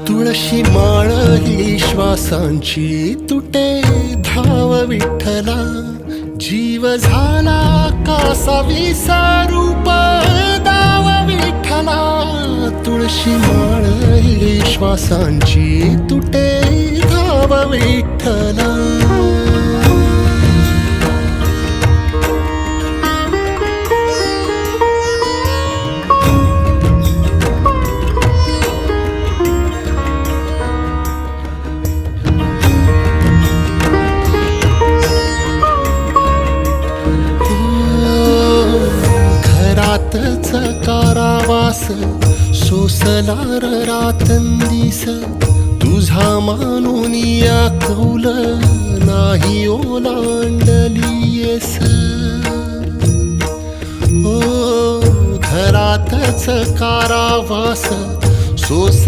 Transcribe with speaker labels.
Speaker 1: तुळशी माळ ही श्वासांची तुटे धाव विठ्ठला, जीव झाला कासा विसारूप दाव विठ्ठला. तुळशी माळ ही श्वासांची तुटे धाव विठ्ठला. घरातच कारावास सोसलार रातंदिस, तुझा मानून या कौल नाही ओलांडलीयस. हो घरातच कारावास सोस